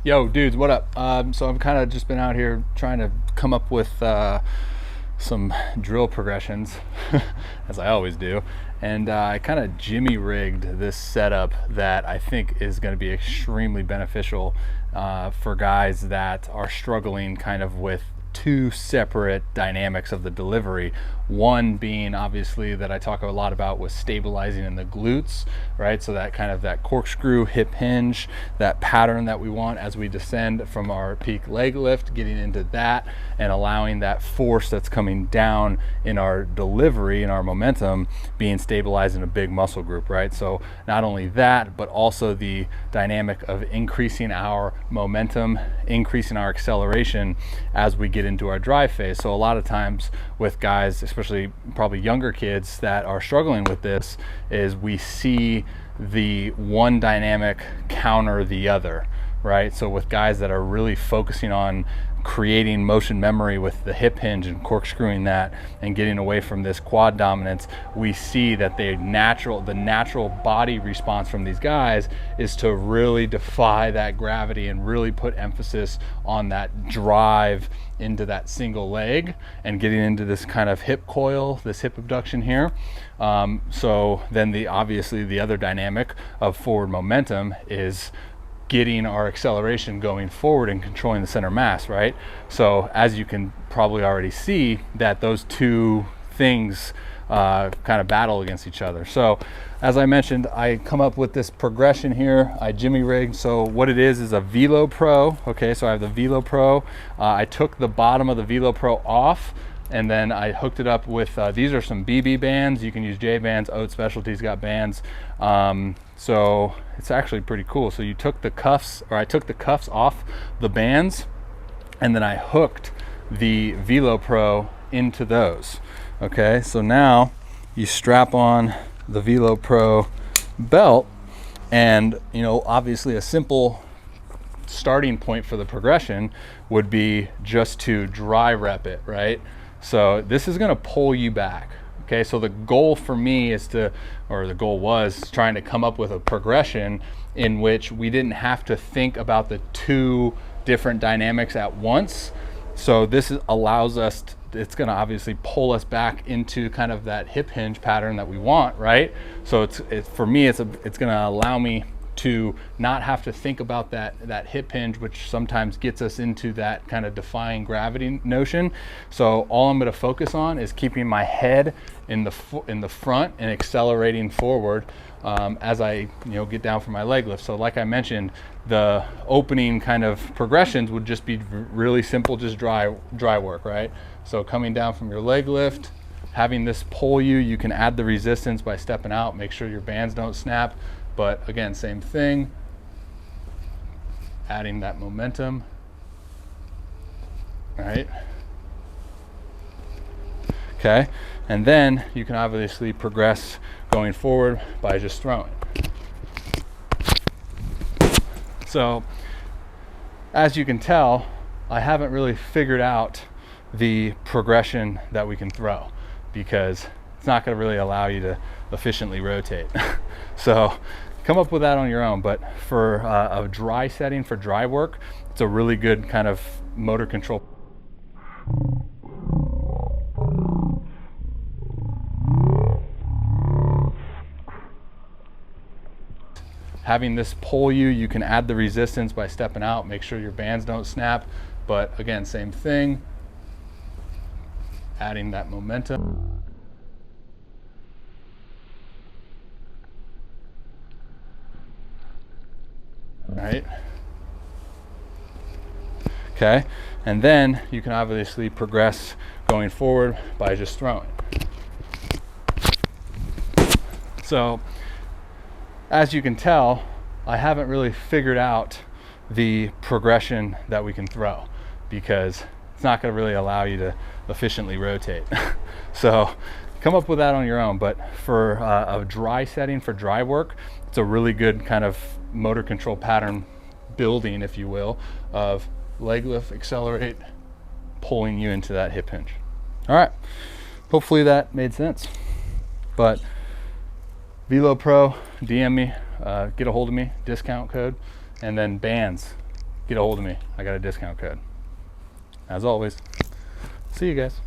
Yo, dudes, what up? So I've kind of just been out here trying to come up with some drill progressions, as I always do. And I kind of jimmy rigged this setup that I think is going to be extremely beneficial for guys that are struggling kind of with two separate dynamics of the delivery. One being obviously that I talk a lot about was stabilizing in the glutes, right? So that kind of that corkscrew hip hinge, that pattern that we want as we descend from our peak leg lift, getting into that and allowing that force that's coming down in our delivery and our momentum being stabilized in a big muscle group, right? So not only that, but also the dynamic of increasing our momentum, increasing our acceleration as we get into our drive phase. So a lot of times with guys, especially probably younger kids that are struggling with this, is we see the one dynamic counter the other, right? So with guys that are really focusing on creating motion memory with the hip hinge and corkscrewing that and getting away from this quad dominance, we see that the natural body response from these guys is to really defy that gravity and really put emphasis on that drive into that single leg and getting into this kind of hip coil, this hip abduction here. So then obviously the other dynamic of forward momentum is getting our acceleration going forward and controlling the center mass, right? So as you can probably already see, that those two things kind of battle against each other. So as I mentioned, I come up with this progression here. I jimmy rigged. So what it is a Velo Pro. Okay, so I have the Velo Pro. I took the bottom of the Velo Pro off, and then I hooked it up with these are some BB bands. You can use J bands. Oat Specialties got bands. So it's actually pretty cool. So I took the cuffs off the bands, and then I hooked the Velo Pro into those. Okay, so now you strap on the Velo Pro belt, and obviously a simple starting point for the progression would be just to dry rep it, right? So this is going to pull you back. Okay, so the goal for me the goal was trying to come up with a progression in which we didn't have to think about the two different dynamics at once. So this allows us it's going to obviously pull us back into kind of that hip hinge pattern that we want, right? So for me, it's going to allow me to not have to think about that hip hinge, which sometimes gets us into that kind of defying gravity notion. So all I'm going to focus on is keeping my head in the front and accelerating forward as I get down from my leg lift. So like I mentioned, the opening kind of progressions would just be really simple, just dry work, right? So coming down from your leg lift, having this pull you can add the resistance by stepping out, make sure your bands don't snap. But again, same thing, adding that momentum, right? Okay, and then you can obviously progress going forward by just throwing. So as you can tell, I haven't really figured out the progression that we can throw, because it's not going to really allow you to efficiently rotate. So come up with that on your own. But for a dry setting, for dry work, it's a really good kind of motor control. Having this pull you can add the resistance by stepping out, make sure your bands don't snap. But again, same thing, adding that momentum. Right? Okay, and then you can obviously progress going forward by just throwing. So as you can tell, I haven't really figured out the progression that we can throw, because it's not going to really allow you to efficiently rotate. So come up with that on your own. But for a dry setting, for dry work, it's a really good kind of motor control pattern building, if you will, of leg lift, accelerate, pulling you into that hip hinge. All right, hopefully that made sense. But Velo Pro, DM me, get a hold of me, discount code, and then bands. get a hold of me. I got a discount code. As always, see you guys.